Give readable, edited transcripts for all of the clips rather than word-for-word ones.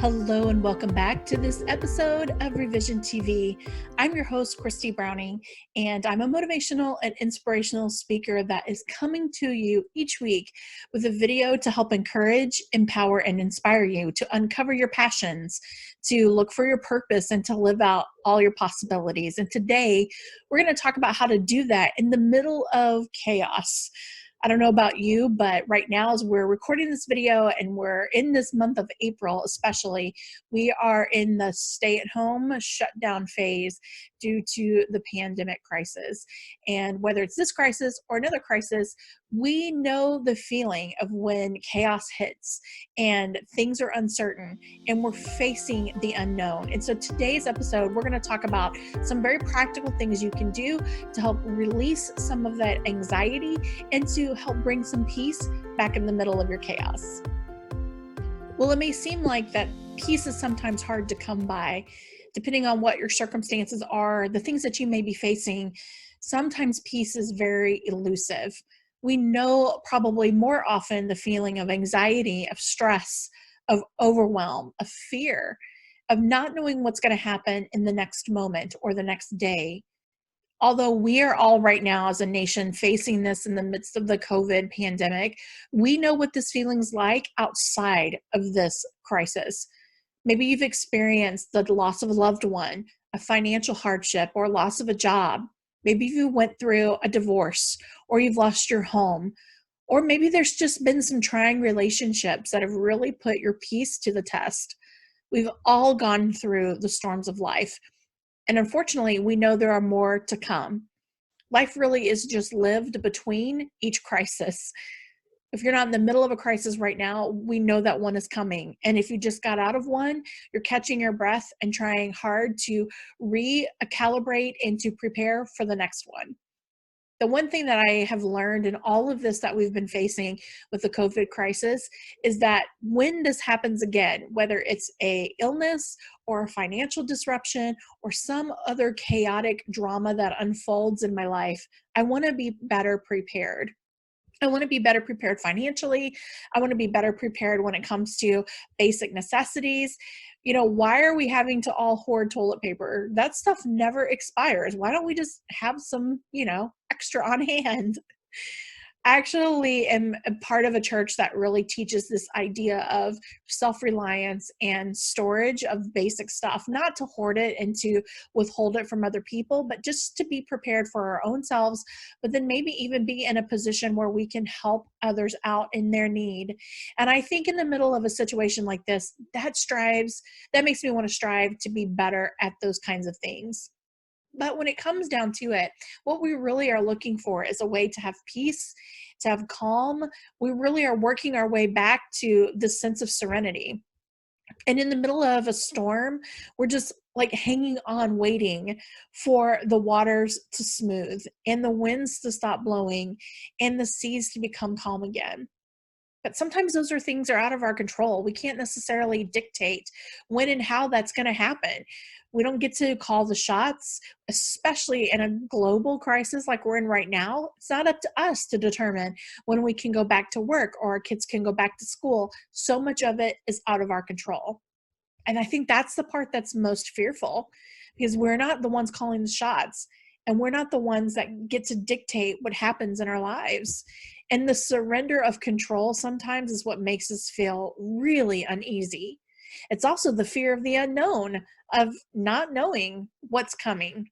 Hello and welcome back to this episode of Revision TV. I'm your host, Christy Browning, and I'm a motivational and inspirational speaker that is coming to you each week with a video to help encourage, empower, and inspire you to uncover your passions, to look for your purpose, and to live out all your possibilities. And today, we're going to talk about how to do that in the middle of chaos. I don't know about you, but right now as we're recording this video and we're in this month of April especially, we are in the stay-at-home shutdown phase due to the pandemic crisis. And whether it's this crisis or another crisis, we know the feeling of when chaos hits and things are uncertain and we're facing the unknown. And so today's episode, we're going to talk about some very practical things you can do to help release some of that anxiety and to help bring some peace back in the middle of your chaos. Well, it may seem like that peace is sometimes hard to come by, depending on what your circumstances are, the things that you may be facing. Sometimes peace is very elusive. We know probably more often the feeling of anxiety, of stress, of overwhelm, of fear, of not knowing what's going to happen in the next moment or the next day. Although we are all right now as a nation facing this in the midst of the COVID pandemic, we know what this feeling's like outside of this crisis. Maybe you've experienced the loss of a loved one, a financial hardship, or loss of a job. Maybe you went through a divorce, or you've lost your home, or maybe there's just been some trying relationships that have really put your peace to the test. We've all gone through the storms of life. And unfortunately, we know there are more to come. Life really is just lived between each crisis. If you're not in the middle of a crisis right now, we know that one is coming. And if you just got out of one, you're catching your breath and trying hard to recalibrate and to prepare for the next one. The one thing that I have learned in all of this that we've been facing with the COVID crisis is that when this happens again, whether it's a illness or a financial disruption or some other chaotic drama that unfolds in my life, I want to be better prepared. I want to be better prepared financially. I want to be better prepared when it comes to basic necessities. Why are we having to all hoard toilet paper? That stuff never expires. Why don't we just have some, extra on hand? I actually am a part of a church that really teaches this idea of self-reliance and storage of basic stuff, not to hoard it and to withhold it from other people, but just to be prepared for our own selves, but then maybe even be in a position where we can help others out in their need. And I think in the middle of a situation like this, that makes me want to strive to be better at those kinds of things. But when it comes down to it, what we really are looking for is a way to have peace, to have calm. We really are working our way back to this sense of serenity. And in the middle of a storm, we're just like hanging on, waiting for the waters to smooth and the winds to stop blowing and the seas to become calm again. But sometimes those things are out of our control. We can't necessarily dictate when and how that's going to happen. We don't get to call the shots, especially in a global crisis like we're in right now. It's not up to us to determine when we can go back to work or our kids can go back to school. So much of it is out of our control. And I think that's the part that's most fearful, because we're not the ones calling the shots and we're not the ones that get to dictate what happens in our lives. And the surrender of control sometimes is what makes us feel really uneasy. It's also the fear of the unknown, of not knowing what's coming.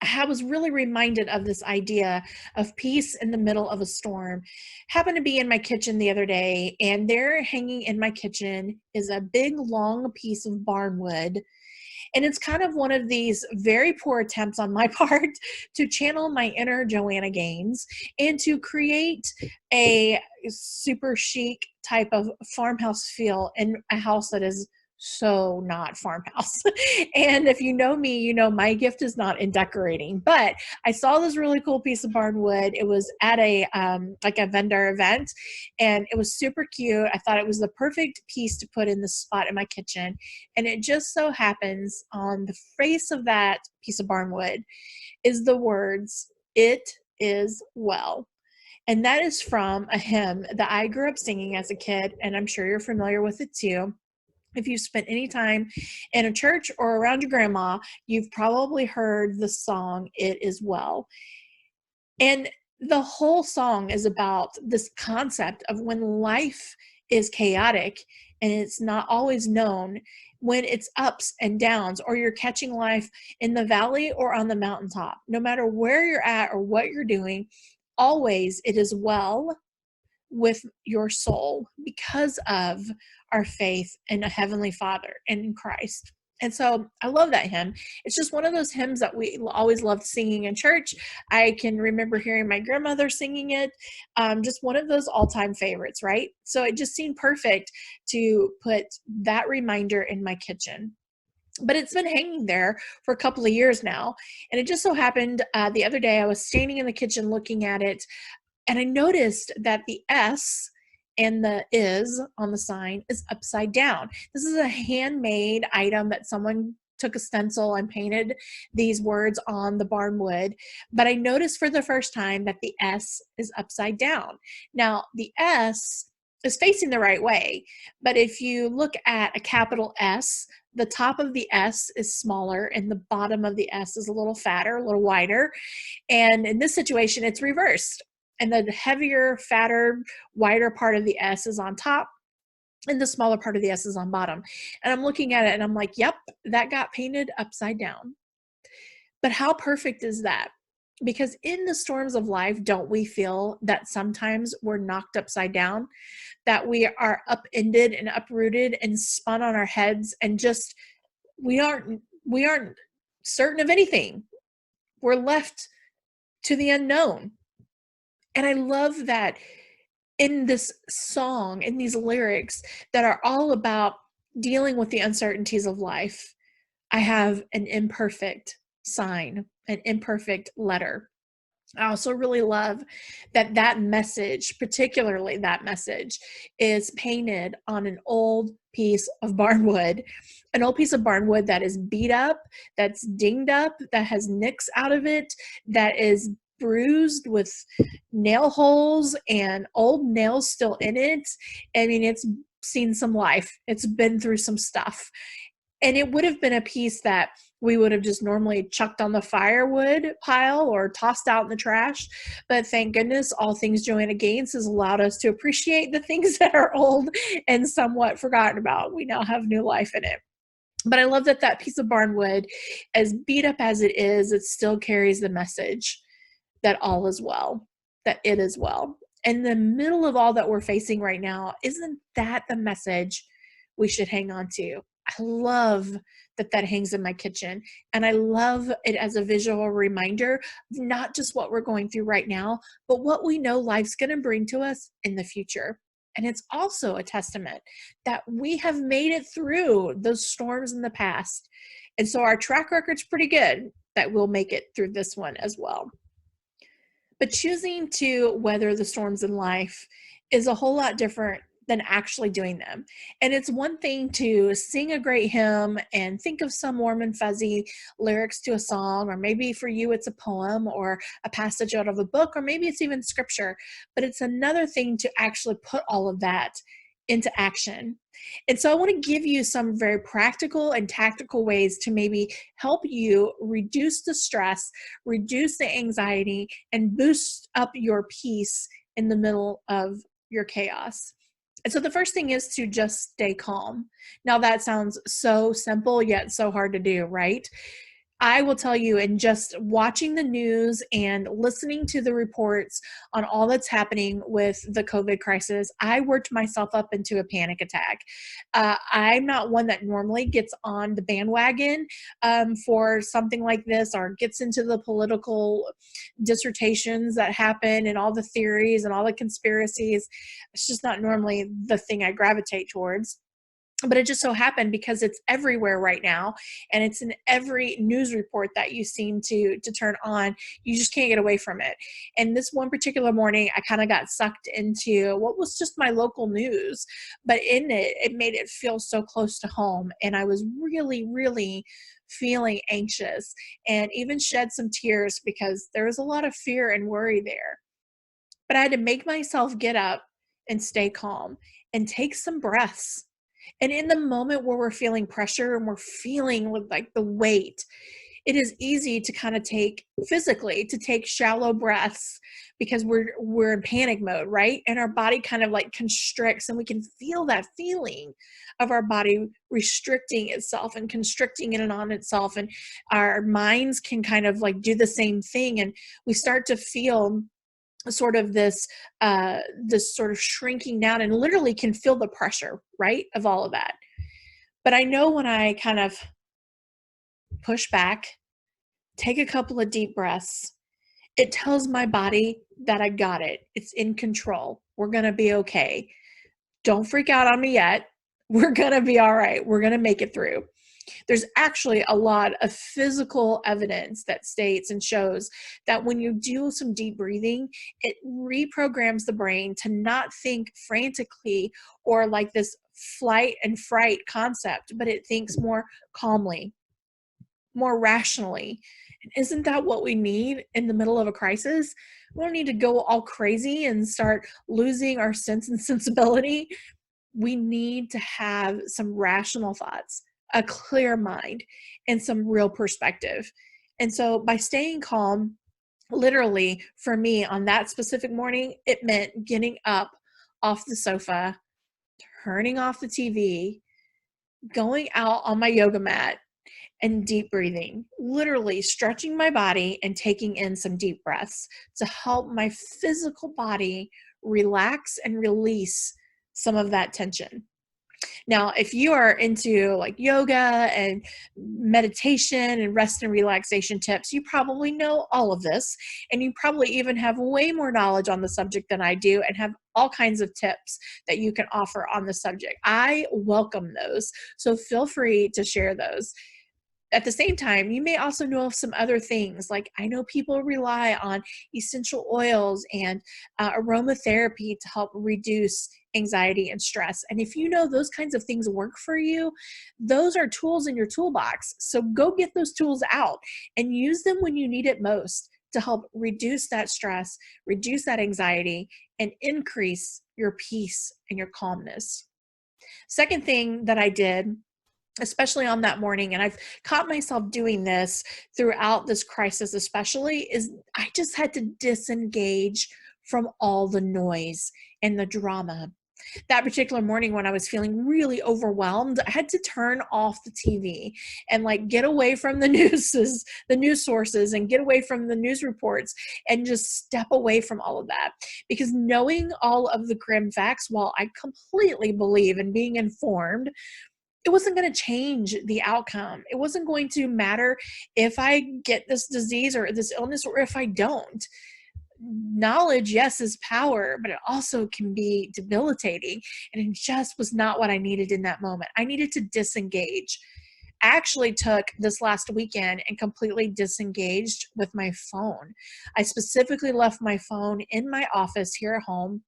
I was really reminded of this idea of peace in the middle of a storm. Happened to be in my kitchen the other day, and there hanging in my kitchen is a big long piece of barnwood. And it's kind of one of these very poor attempts on my part to channel my inner Joanna Gaines and to create a super chic type of farmhouse feel in a house that is so not farmhouse. And if you know me, you know my gift is not in decorating. But I saw this really cool piece of barnwood. It was at a like a vendor event, and it was super cute. I thought it was the perfect piece to put in the spot in my kitchen. And it just so happens on the face of that piece of barnwood is the words, "It is well." And that is from a hymn that I grew up singing as a kid, and I'm sure you're familiar with it too. If you've spent any time in a church or around your grandma, you've probably heard the song, It Is Well. And the whole song is about this concept of when life is chaotic and it's not always known, when it's ups and downs, or you're catching life in the valley or on the mountaintop. No matter where you're at or what you're doing, always it is well with your soul because of our faith in a heavenly Father and in Christ. And so I love that hymn. It's just one of those hymns that we always loved singing in church. I can remember hearing my grandmother singing it. Just one of those all-time favorites, right? So it just seemed perfect to put that reminder in my kitchen. But it's been hanging there for a couple of years now. And it just so happened the other day I was standing in the kitchen looking at it, and I noticed that the S and the is on the sign is upside down. This is a handmade item that someone took a stencil and painted these words on the barnwood. But I noticed for the first time that the S is upside down. Now, the S is facing the right way, but if you look at a capital S, the top of the S is smaller and the bottom of the S is a little fatter, a little wider. And in this situation, it's reversed. And the heavier, fatter, wider part of the S is on top, and the smaller part of the S is on bottom. And I'm looking at it and I'm like, yep, that got painted upside down. But how perfect is that? Because in the storms of life, don't we feel that sometimes we're knocked upside down, that we are upended and uprooted and spun on our heads, and just we aren't certain of anything. We're left to the unknown. And I love that in this song, in these lyrics that are all about dealing with the uncertainties of life, I have an imperfect sign, an imperfect letter. I also really love that that message, particularly that message, is painted on an old piece of barnwood, an old piece of barnwood that is beat up, that's dinged up, that has nicks out of it, that is bruised with nail holes and old nails still in it. I mean, it's seen some life. It's been through some stuff. And it would have been a piece that we would have just normally chucked on the firewood pile or tossed out in the trash. But thank goodness, all things Joanna Gaines has allowed us to appreciate the things that are old and somewhat forgotten about. We now have new life in it. But I love that that piece of barnwood, as beat up as it is, it still carries the message that all is well, that it is well. In the middle of all that we're facing right now, isn't that the message we should hang on to? I love that that hangs in my kitchen, and I love it as a visual reminder of not just what we're going through right now, but what we know life's going to bring to us in the future. And it's also a testament that we have made it through those storms in the past. And so our track record's pretty good that we'll make it through this one as well. But choosing to weather the storms in life is a whole lot different than actually doing them. And it's one thing to sing a great hymn and think of some warm and fuzzy lyrics to a song, or maybe for you it's a poem or a passage out of a book, or maybe it's even scripture. But it's another thing to actually put all of that into action. And so I want to give you some very practical and tactical ways to maybe help you reduce the stress, reduce the anxiety, and boost up your peace in the middle of your chaos. And so the first thing is to just stay calm. Now that sounds so simple, yet so hard to do, right? I will tell you, in just watching the news and listening to the reports on all that's happening with the COVID crisis, I worked myself up into a panic attack. I'm not one that normally gets on the bandwagon for something like this, or gets into the political dissertations that happen and all the theories and all the conspiracies. It's just not normally the thing I gravitate towards. But it just so happened, because it's everywhere right now, and it's in every news report that you seem to turn on, you just can't get away from it. And this one particular morning, I kind of got sucked into what was just my local news, but in it, it made it feel so close to home. And I was really, really feeling anxious, and even shed some tears, because there was a lot of fear and worry there. But I had to make myself get up and stay calm and take some breaths And in the moment where we're feeling pressure and we're feeling like the weight, it is easy to kind of take shallow breaths because we're in panic mode, right? And our body kind of like constricts, and we can feel that feeling of our body restricting itself and constricting in and on itself. And our minds can kind of like do the same thing. And we start to feel sort of this sort of shrinking down, and literally can feel the pressure, right, of all of that. But I know when I kind of push back, take a couple of deep breaths, it tells my body that I got it. It's in control. We're going to be okay. Don't freak out on me yet. We're going to be all right. We're going to make it through. There's actually a lot of physical evidence that states and shows that when you do some deep breathing, it reprograms the brain to not think frantically or like this flight and fright concept, but it thinks more calmly, more rationally. And isn't that what we need in the middle of a crisis? We don't need to go all crazy and start losing our sense and sensibility. We need to have some rational thoughts, a clear mind, and some real perspective. And so by staying calm, literally for me on that specific morning, it meant getting up off the sofa, turning off the TV, going out on my yoga mat, and deep breathing, literally stretching my body and taking in some deep breaths to help my physical body relax and release some of that tension. Now, if you are into like yoga and meditation and rest and relaxation tips, you probably know all of this, and you probably even have way more knowledge on the subject than I do, and have all kinds of tips that you can offer on the subject. I welcome those, so feel free to share those. At the same time, you may also know of some other things. Like I know people rely on essential oils and aromatherapy to help reduce anxiety and stress. And if you know those kinds of things work for you, those are tools in your toolbox. So go get those tools out and use them when you need it most to help reduce that stress, reduce that anxiety, and increase your peace and your calmness. Second thing that I did, especially on that morning, and I've caught myself doing this throughout this crisis especially, is I just had to disengage from all the noise and the drama. That particular morning when I was feeling really overwhelmed, I had to turn off the TV and like get away from the news sources, and get away from the news reports, and just step away from all of that. Because knowing all of the grim facts, while I completely believe in being informed, it wasn't going to change the outcome. It wasn't going to matter if I get this disease or this illness or if I don't. Knowledge, yes, is power, but it also can be debilitating. And it just was not what I needed in that moment. I needed to disengage. I actually took this last weekend and completely disengaged with my phone. I specifically left my phone in my office here at home.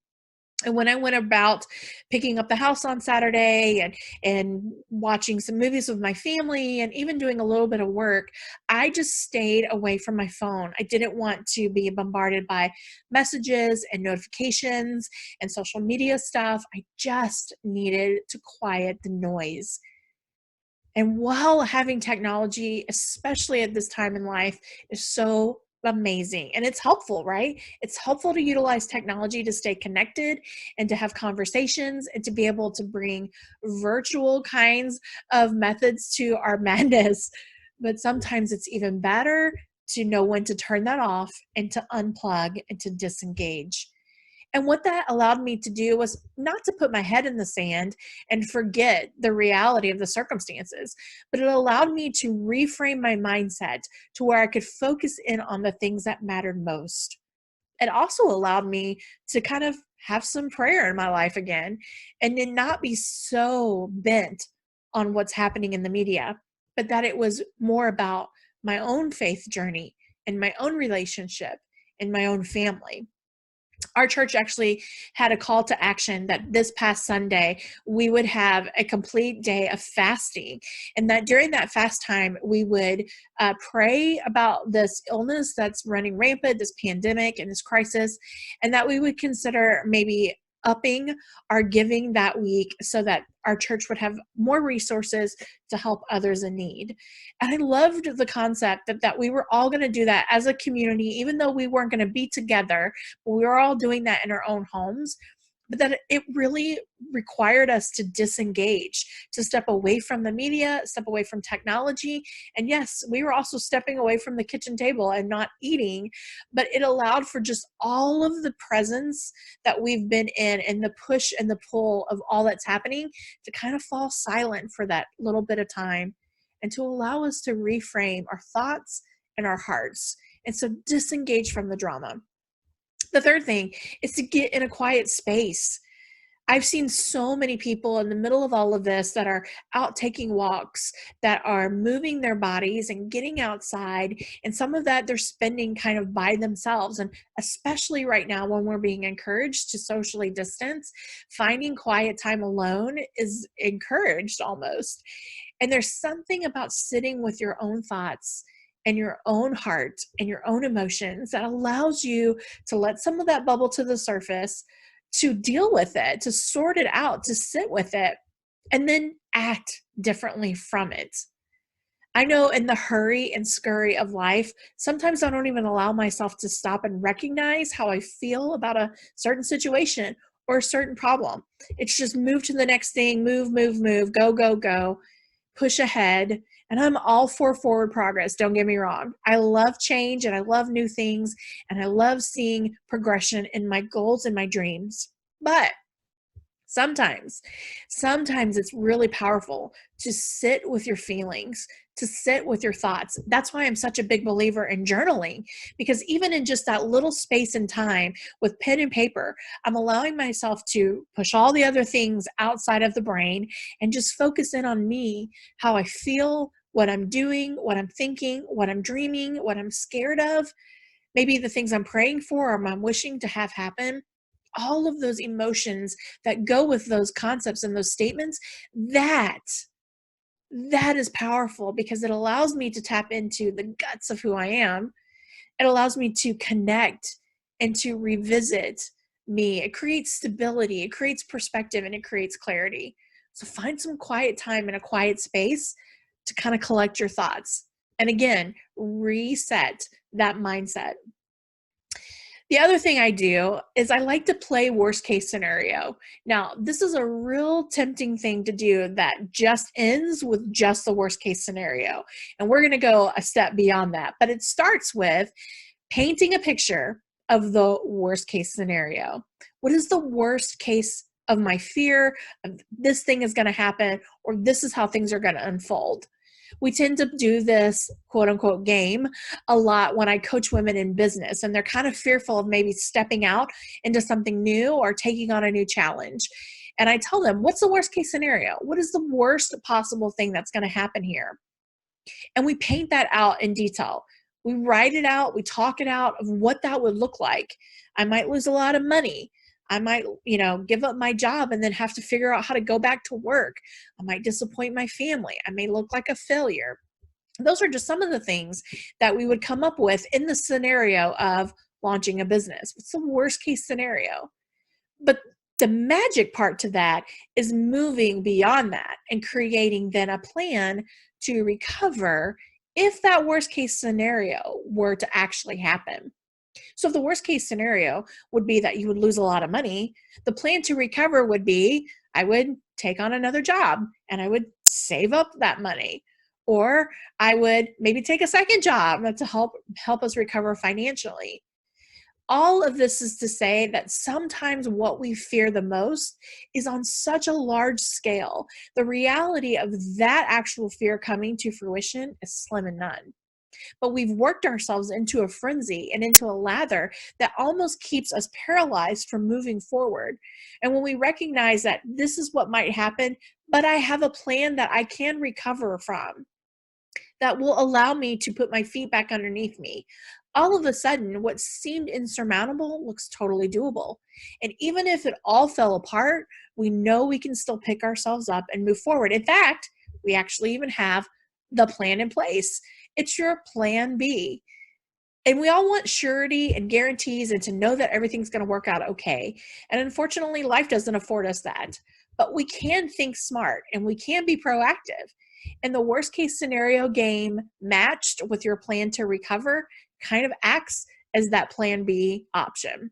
And when I went about picking up the house on Saturday and watching some movies with my family and even doing a little bit of work, I just stayed away from my phone. I didn't want to be bombarded by messages and notifications and social media stuff. I just needed to quiet the noise. And while having technology, especially at this time in life, is so amazing and it's helpful, right? It's helpful to utilize technology to stay connected and to have conversations and to be able to bring virtual kinds of methods to our madness. But sometimes it's even better to know when to turn that off and to unplug and to disengage. And what that allowed me to do was not to put my head in the sand and forget the reality of the circumstances, but it allowed me to reframe my mindset to where I could focus in on the things that mattered most. It also allowed me to kind of have some prayer in my life again, and then not be so bent on what's happening in the media, but that it was more about my own faith journey and my own relationship and my own family. Our church actually had a call to action that this past Sunday, we would have a complete day of fasting. And that during that fast time, we would pray about this illness that's running rampant, this pandemic and this crisis, and that we would consider maybe upping our giving that week so that our church would have more resources to help others in need. And I loved the concept that we were all going to do that as a community, even though we weren't going to be together, but we were all doing that in our own homes. But that it really required us to disengage, to step away from the media, step away from technology. And yes, we were also stepping away from the kitchen table and not eating, but it allowed for just all of the presence that we've been in and the push and the pull of all that's happening to kind of fall silent for that little bit of time and to allow us to reframe our thoughts and our hearts. And so disengage from the drama. The third thing is to get in a quiet space. I've seen so many people in the middle of all of this that are out taking walks, that are moving their bodies and getting outside. And some of that they're spending kind of by themselves. And especially right now when we're being encouraged to socially distance, finding quiet time alone is encouraged almost. And there's something about sitting with your own thoughts and your own heart and your own emotions that allows you to let some of that bubble to the surface, to deal with it, to sort it out, to sit with it, and then act differently from it. I know in the hurry and scurry of life, sometimes I don't even allow myself to stop and recognize how I feel about a certain situation or a certain problem. It's just move to the next thing, move, move, move, go, go, go, push ahead. And I'm all for forward progress. Don't get me wrong. I love change and I love new things and I love seeing progression in my goals and my dreams. But sometimes it's really powerful to sit with your feelings, to sit with your thoughts. That's why I'm such a big believer in journaling, because even in just that little space and time with pen and paper, I'm allowing myself to push all the other things outside of the brain and just focus in on me, how I feel, what I'm doing, what I'm thinking, what I'm dreaming, what I'm scared of, maybe the things I'm praying for or I'm wishing to have happen. All of those emotions that go with those concepts and those statements, that is powerful because it allows me to tap into the guts of who I am. It allows me to connect and to revisit me. It creates stability, it creates perspective, and it creates clarity. So find some quiet time in a quiet space to kind of collect your thoughts. And again, reset that mindset. The other thing I do is I like to play worst case scenario. Now, this is a real tempting thing to do that just ends with just the worst case scenario. And we're going to go a step beyond that. But it starts with painting a picture of the worst case scenario. What is the worst case of my fear of this thing is going to happen, or this is how things are going to unfold? We tend to do this quote unquote game a lot when I coach women in business, and they're kind of fearful of maybe stepping out into something new or taking on a new challenge. And I tell them, what's the worst case scenario? What is the worst possible thing that's going to happen here? And we paint that out in detail. We write it out, we talk it out of what that would look like. I might lose a lot of money. I might, give up my job and then have to figure out how to go back to work. I might disappoint my family. I may look like a failure. Those are just some of the things that we would come up with in the scenario of launching a business. What's the worst case scenario? But the magic part to that is moving beyond that and creating then a plan to recover if that worst case scenario were to actually happen. So if the worst case scenario would be that you would lose a lot of money, the plan to recover would be I would take on another job and I would save up that money. Or I would maybe take a second job to help us recover financially. All of this is to say that sometimes what we fear the most is on such a large scale. The reality of that actual fear coming to fruition is slim and none. But we've worked ourselves into a frenzy and into a lather that almost keeps us paralyzed from moving forward. And when we recognize that this is what might happen, but I have a plan that I can recover from, that will allow me to put my feet back underneath me, all of a sudden, what seemed insurmountable looks totally doable. And even if it all fell apart, we know we can still pick ourselves up and move forward. In fact, we actually even have the plan in place. It's your plan B. And we all want surety and guarantees and to know that everything's going to work out okay. And unfortunately, life doesn't afford us that. But we can think smart and we can be proactive. And the worst case scenario game matched with your plan to recover kind of acts as that plan B option.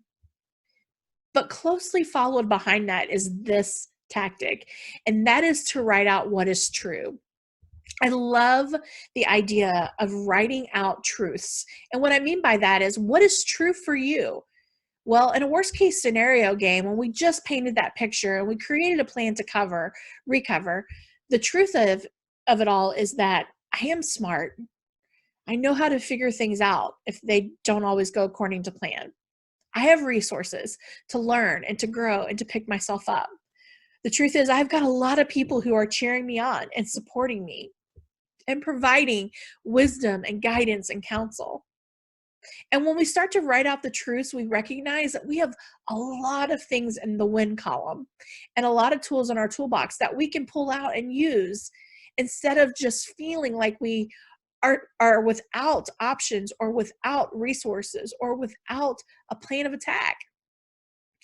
But closely followed behind that is this tactic, and that is to write out what is true. I love the idea of writing out truths. And what I mean by that is what is true for you? Well, in a worst case scenario game, when we just painted that picture and we created a plan to recover, the truth of it all is that I am smart. I know how to figure things out if they don't always go according to plan. I have resources to learn and to grow and to pick myself up. The truth is, I've got a lot of people who are cheering me on and supporting me and providing wisdom and guidance and counsel. And when we start to write out the truths, we recognize that we have a lot of things in the win column and a lot of tools in our toolbox that we can pull out and use instead of just feeling like we are without options or without resources or without a plan of attack.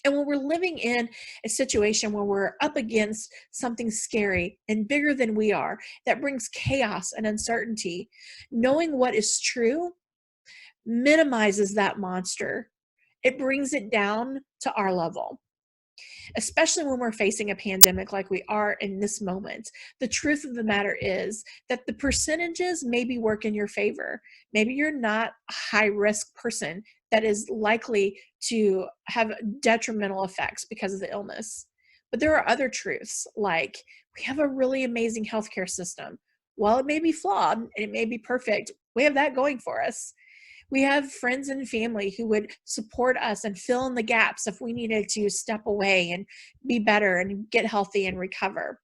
And when we're living in a situation where we're up against something scary and bigger than we are, that brings chaos and uncertainty, knowing what is true minimizes that monster. It brings it down to our level, especially when we're facing a pandemic like we are in this moment. The truth of the matter is that the percentages maybe work in your favor. Maybe you're not a high risk person that is likely to have detrimental effects because of the illness. But there are other truths, like we have a really amazing healthcare system. While it may be flawed and it may be perfect, we have that going for us. We have friends and family who would support us and fill in the gaps if we needed to step away and be better and get healthy and recover.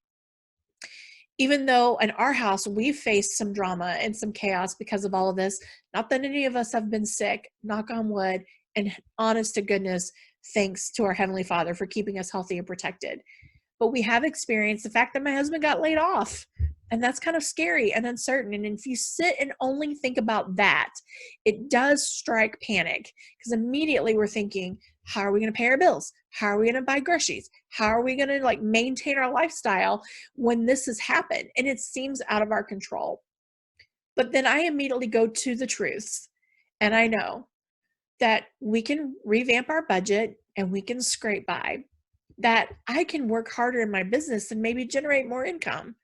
Even though in our house we've faced some drama and some chaos because of all of this, not that any of us have been sick, knock on wood, and honest to goodness, thanks to our Heavenly Father for keeping us healthy and protected. But we have experienced the fact that my husband got laid off. And that's kind of scary and uncertain. And if you sit and only think about that, it does strike panic because immediately we're thinking, how are we going to pay our bills? How are we going to buy groceries? How are we going to maintain our lifestyle when this has happened? And it seems out of our control. But then I immediately go to the truths. And I know that we can revamp our budget and we can scrape by, that I can work harder in my business and maybe generate more income.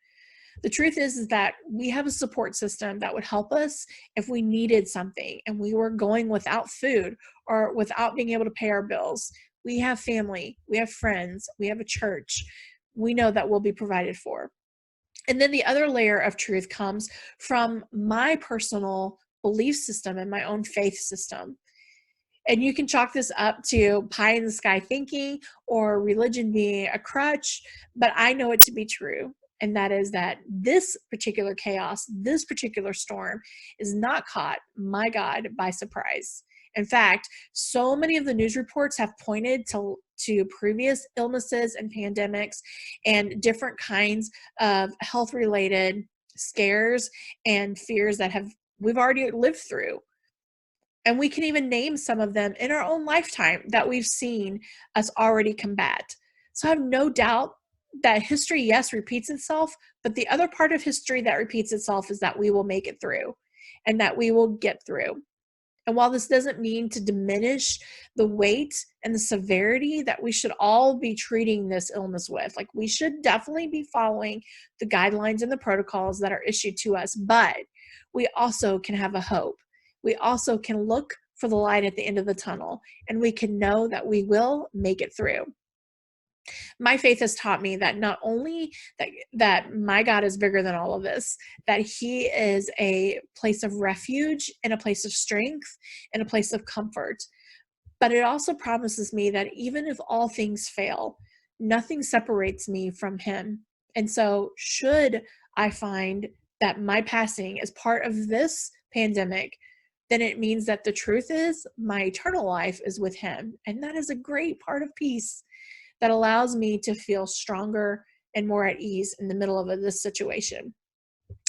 The truth is that we have a support system that would help us if we needed something and we were going without food or without being able to pay our bills. We have family, we have friends, we have a church. We know that we'll be provided for. And then the other layer of truth comes from my personal belief system and my own faith system. And you can chalk this up to pie in the sky thinking or religion being a crutch, but I know it to be true. And that is that this particular chaos, this particular storm is not caught, my God, by surprise. In fact, so many of the news reports have pointed to previous illnesses and pandemics and different kinds of health-related scares and fears that we've already lived through. And we can even name some of them in our own lifetime that we've seen us already combat. So I have no doubt that history, yes, repeats itself, but the other part of history that repeats itself is that we will make it through and that we will get through. And while this doesn't mean to diminish the weight and the severity that we should all be treating this illness with, like we should definitely be following the guidelines and the protocols that are issued to us, but we also can have a hope. We also can look for the light at the end of the tunnel, and we can know that we will make it through. My faith has taught me that not only that my God is bigger than all of this, that he is a place of refuge and a place of strength and a place of comfort, but it also promises me that even if all things fail, nothing separates me from him. And so should I find that my passing is part of this pandemic, then it means that the truth is my eternal life is with him. And that is a great part of peace that allows me to feel stronger and more at ease in the middle of this situation.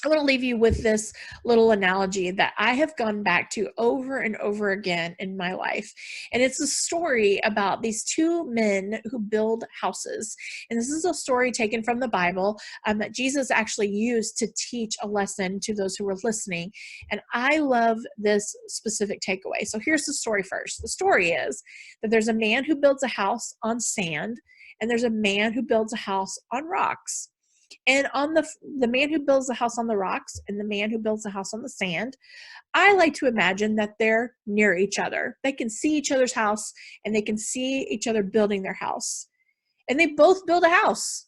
I want to leave you with this little analogy that I have gone back to over and over again in my life. And it's a story about these two men who build houses. And this is a story taken from the Bible that Jesus actually used to teach a lesson to those who were listening. And I love this specific takeaway. So here's the story first. The story is that there's a man who builds a house on sand, and there's a man who builds a house on rocks. And on the man who builds the house on the rocks and the man who builds the house on the sand, I like to imagine that they're near each other. They can see each other's house and they can see each other building their house. And they both build a house.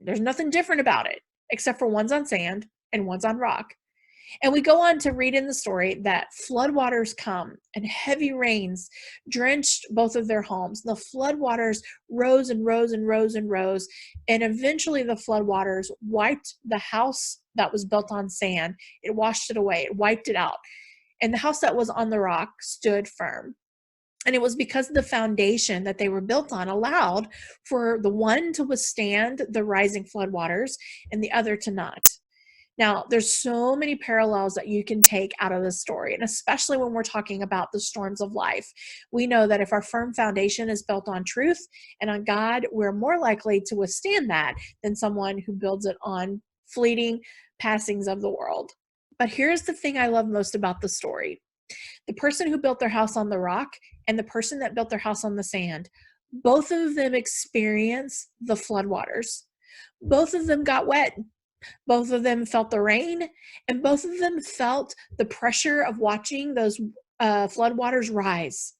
There's nothing different about it, except for one's on sand and one's on rock. And we go on to read in the story that floodwaters come and heavy rains drenched both of their homes. The floodwaters rose and rose and rose and rose. And eventually the floodwaters wiped the house that was built on sand. It washed it away. It wiped it out. And the house that was on the rock stood firm. And it was because the foundation that they were built on allowed for the one to withstand the rising floodwaters and the other to not. Now, there's so many parallels that you can take out of this story, and especially when we're talking about the storms of life. We know that if our firm foundation is built on truth and on God, we're more likely to withstand that than someone who builds it on fleeting passings of the world. But here's the thing I love most about the story. The person who built their house on the rock and the person that built their house on the sand, both of them experienced the floodwaters. Both of them got wet. Both of them felt the rain, and both of them felt the pressure of watching those floodwaters rise.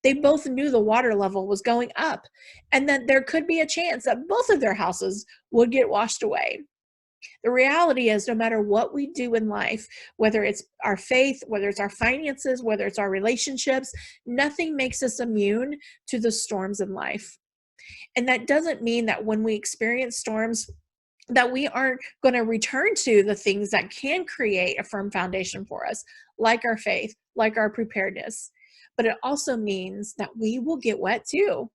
They both knew the water level was going up and that there could be a chance that both of their houses would get washed away. The reality is, no matter what we do in life, whether it's our faith, whether it's our finances, whether it's our relationships, nothing makes us immune to the storms in life. And that doesn't mean that when we experience storms, that we aren't going to return to the things that can create a firm foundation for us, like our faith, like our preparedness. But it also means that we will get wet too.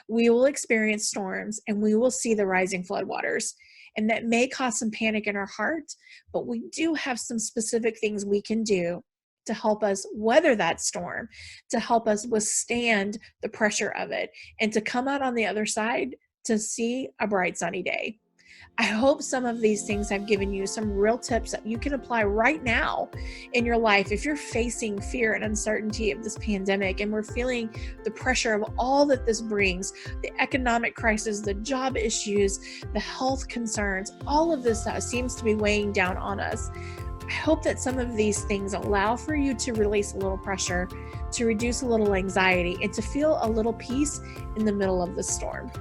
We will experience storms and we will see the rising floodwaters. And that may cause some panic in our heart, but we do have some specific things we can do to help us weather that storm, to help us withstand the pressure of it, and to come out on the other side to see a bright sunny day. I hope some of these things have given you some real tips that you can apply right now in your life. If you're facing fear and uncertainty of this pandemic and we're feeling the pressure of all that this brings, the economic crisis, the job issues, the health concerns, all of this that seems to be weighing down on us, I hope that some of these things allow for you to release a little pressure, to reduce a little anxiety, and to feel a little peace in the middle of the storm.